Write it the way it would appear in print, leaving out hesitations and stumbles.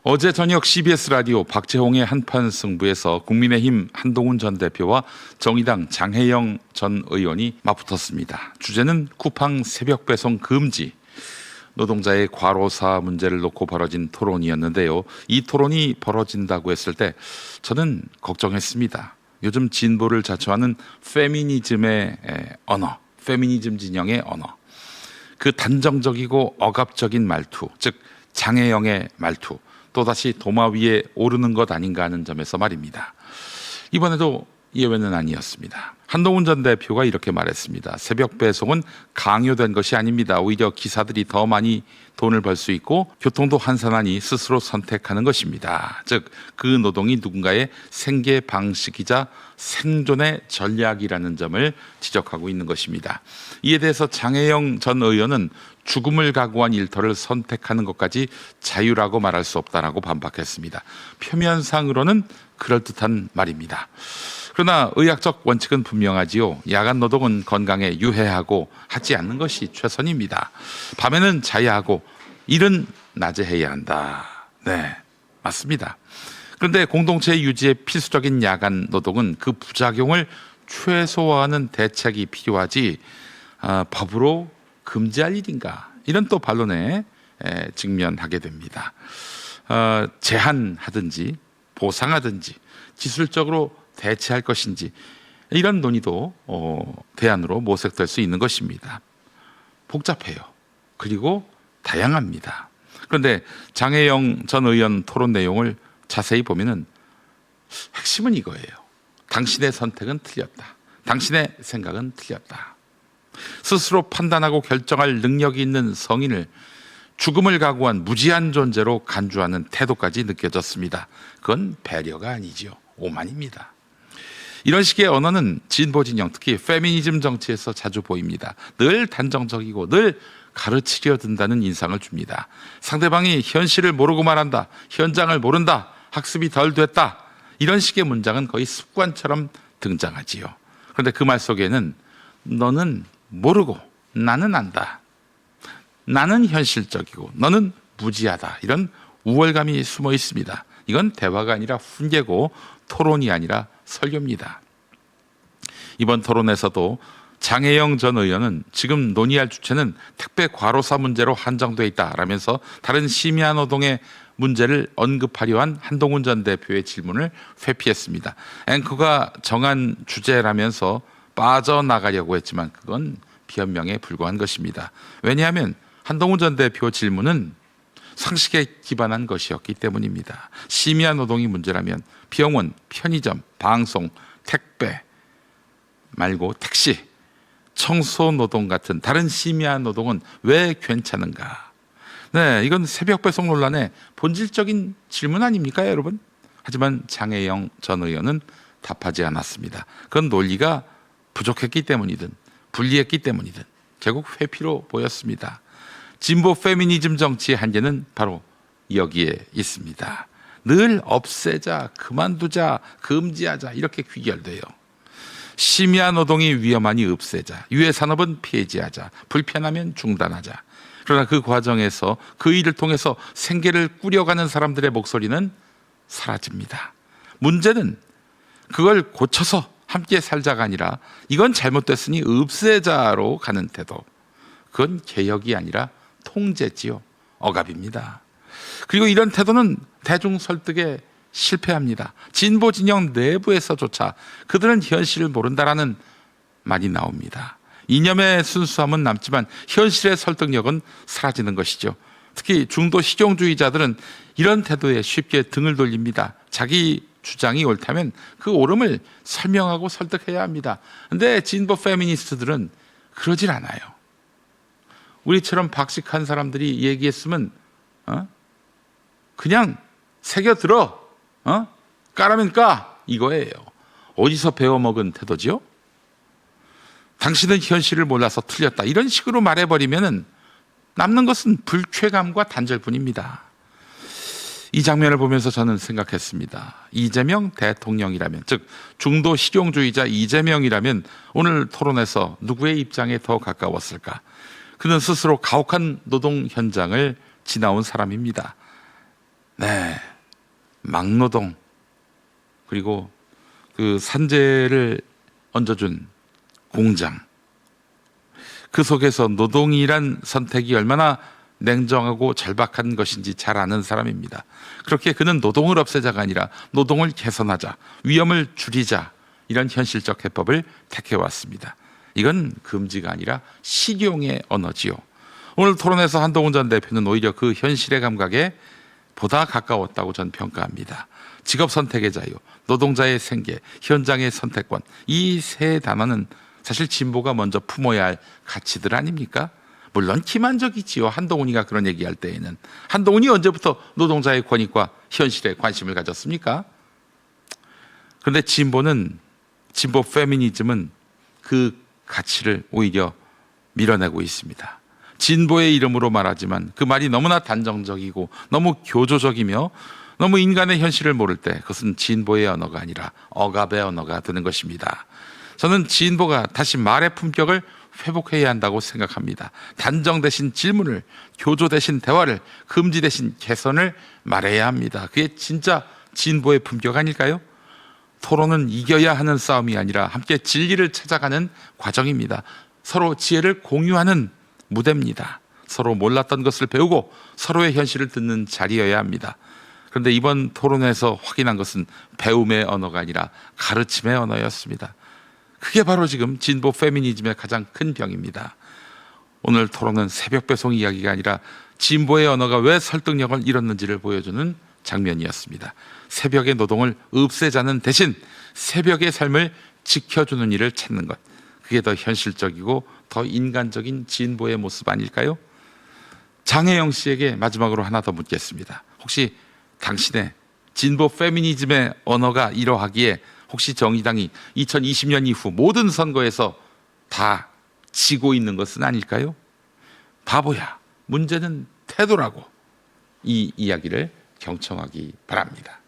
어제 저녁 CBS 라디오 박재홍의 한판 승부에서 국민의힘 한동훈 전 대표와 정의당 장혜영 전 의원이 맞붙었습니다. 주제는 쿠팡 새벽 배송 금지, 노동자의 과로사 문제를 놓고 벌어진 토론이었는데요. 이 토론이 벌어진다고 했을 때 저는 걱정했습니다. 요즘 진보를 자처하는 페미니즘의 언어, 페미니즘 진영의 언어, 그 단정적이고 억압적인 말투, 즉 장혜영의 말투, 또다시 도마 위에 오르는 것 아닌가 하는 점에서 말입니다. 이번에도 예외는 아니었습니다. 한동훈 전 대표가 이렇게 말했습니다. 새벽 배송은 강요된 것이 아닙니다. 오히려 기사들이 더 많이 돈을 벌 수 있고 교통도 한산하니 스스로 선택하는 것입니다. 즉, 그 노동이 누군가의 생계 방식이자 생존의 전략이라는 점을 지적하고 있는 것입니다. 이에 대해서 장혜영 전 의원은 죽음을 각오한 일터를 선택하는 것까지 자유라고 말할 수 없다라고 반박했습니다. 표면상으로는 그럴듯한 말입니다. 그러나 의학적 원칙은 분명하지요. 야간 노동은 건강에 유해하고 하지 않는 것이 최선입니다. 밤에는 자야 하고 일은 낮에 해야 한다. 네, 맞습니다. 그런데 공동체 유지에 필수적인 야간 노동은 그 부작용을 최소화하는 대책이 필요하지 법으로 금지할 일인가, 이런 또 반론에 직면하게 됩니다. 제한하든지 보상하든지 기술적으로 대체할 것인지, 이런 논의도 대안으로 모색될 수 있는 것입니다. 복잡해요. 그리고 다양합니다. 그런데 장혜영 전 의원 토론 내용을 자세히 보면은 핵심은 이거예요. 당신의 선택은 틀렸다. 당신의 생각은 틀렸다. 스스로 판단하고 결정할 능력이 있는 성인을 죽음을 각오한 무지한 존재로 간주하는 태도까지 느껴졌습니다. 그건 배려가 아니지요. 오만입니다. 이런 식의 언어는 진보 진영, 특히 페미니즘 정치에서 자주 보입니다. 늘 단정적이고 늘 가르치려 든다는 인상을 줍니다. 상대방이 현실을 모르고 말한다, 현장을 모른다, 학습이 덜 됐다, 이런 식의 문장은 거의 습관처럼 등장하지요. 그런데 그 말 속에는 너는 모르고 나는 안다, 나는 현실적이고 너는 무지하다, 이런 우월감이 숨어 있습니다. 이건 대화가 아니라 훈계고 토론이 아니라 설교입니다. 이번 토론에서도 장혜영 전 의원은 지금 논의할 주체는 택배 과로사 문제로 한정돼 있다라면서 다른 심야 노동의 문제를 언급하려 한 한동훈 전 대표의 질문을 회피했습니다. 앵커가 정한 주제라면서 빠져나가려고 했지만 그건 변명에 불과한 것입니다. 왜냐하면 한동훈 전 대표 질문은 상식에 기반한 것이었기 때문입니다. 심야 노동이 문제라면 병원, 편의점, 방송, 택배 말고 택시, 청소 노동 같은 다른 심야 노동은 왜 괜찮은가? 네, 이건 새벽 배송 논란의 본질적인 질문 아닙니까, 여러분? 하지만 장혜영 전 의원은 답하지 않았습니다. 그건 논리가 부족했기 때문이든 불리했기 때문이든 결국 회피로 보였습니다. 진보 페미니즘 정치의 한계는 바로 여기에 있습니다. 늘 없애자, 그만두자, 금지하자, 이렇게 귀결돼요. 심야 노동이 위험하니 없애자, 유해 산업은 폐지하자, 불편하면 중단하자. 그러나 그 과정에서 그 일을 통해서 생계를 꾸려가는 사람들의 목소리는 사라집니다. 문제는 그걸 고쳐서 함께 살자가 아니라 이건 잘못됐으니 없애자로 가는 태도. 그건 개혁이 아니라 통제지요. 억압입니다. 그리고 이런 태도는 대중 설득에 실패합니다. 진보 진영 내부에서조차 그들은 현실을 모른다라는 말이 나옵니다. 이념의 순수함은 남지만 현실의 설득력은 사라지는 것이죠. 특히 중도 실용주의자들은 이런 태도에 쉽게 등을 돌립니다. 자기 주장이 옳다면 그 옳음을 설명하고 설득해야 합니다. 그런데 진보 페미니스트들은 그러질 않아요. 우리처럼 박식한 사람들이 얘기했으면 그냥 새겨들어, 까라면 까, 이거예요. 어디서 배워먹은 태도지요? 당신은 현실을 몰라서 틀렸다, 이런 식으로 말해버리면 남는 것은 불쾌감과 단절뿐입니다. 이 장면을 보면서 저는 생각했습니다. 이재명 대통령이라면, 즉 중도 실용주의자 이재명이라면 오늘 토론에서 누구의 입장에 더 가까웠을까? 그는 스스로 가혹한 노동 현장을 지나온 사람입니다. 네, 막노동, 그리고 그 산재를 얹어준 공장, 그 속에서 노동이란 선택이 얼마나 냉정하고 절박한 것인지 잘 아는 사람입니다. 그렇게 그는 노동을 없애자가 아니라 노동을 개선하자, 위험을 줄이자, 이런 현실적 해법을 택해왔습니다. 이건 금지가 아니라 실용의 언어지요. 오늘 토론에서 한동훈 전 대표는 오히려 그 현실의 감각에 보다 가까웠다고 전 평가합니다. 직업 선택의 자유, 노동자의 생계, 현장의 선택권, 이 세 단어는 사실 진보가 먼저 품어야 할 가치들 아닙니까? 물론 기만적이지요. 한동훈이가 그런 얘기할 때에는. 한동훈이 언제부터 노동자의 권익과 현실에 관심을 가졌습니까? 그런데 진보 페미니즘은 그 가치를 오히려 밀어내고 있습니다. 진보의 이름으로 말하지만 그 말이 너무나 단정적이고 너무 교조적이며 너무 인간의 현실을 모를 때 그것은 진보의 언어가 아니라 억압의 언어가 되는 것입니다. 저는 진보가 다시 말의 품격을 회복해야 한다고 생각합니다. 단정 대신 질문을, 교조 대신 대화를, 금지 대신 개선을 말해야 합니다. 그게 진짜 진보의 품격 아닐까요? 토론은 이겨야 하는 싸움이 아니라 함께 진리를 찾아가는 과정입니다. 서로 지혜를 공유하는 무대입니다. 서로 몰랐던 것을 배우고 서로의 현실을 듣는 자리여야 합니다. 그런데 이번 토론에서 확인한 것은 배움의 언어가 아니라 가르침의 언어였습니다. 그게 바로 지금 진보 페미니즘의 가장 큰 병입니다. 오늘 토론은 새벽 배송 이야기가 아니라 진보의 언어가 왜 설득력을 잃었는지를 보여주는 장면이었습니다. 새벽의 노동을 없애자는 대신 새벽의 삶을 지켜주는 일을 찾는 것, 그게 더 현실적이고 더 인간적인 진보의 모습 아닐까요? 장혜영 씨에게 마지막으로 하나 더 묻겠습니다. 혹시 당신의 진보 페미니즘의 언어가 이러하기에 혹시 정의당이 2020년 이후 모든 선거에서 다 지고 있는 것은 아닐까요? 바보야, 문제는 태도라고, 이 이야기를 경청하기 바랍니다.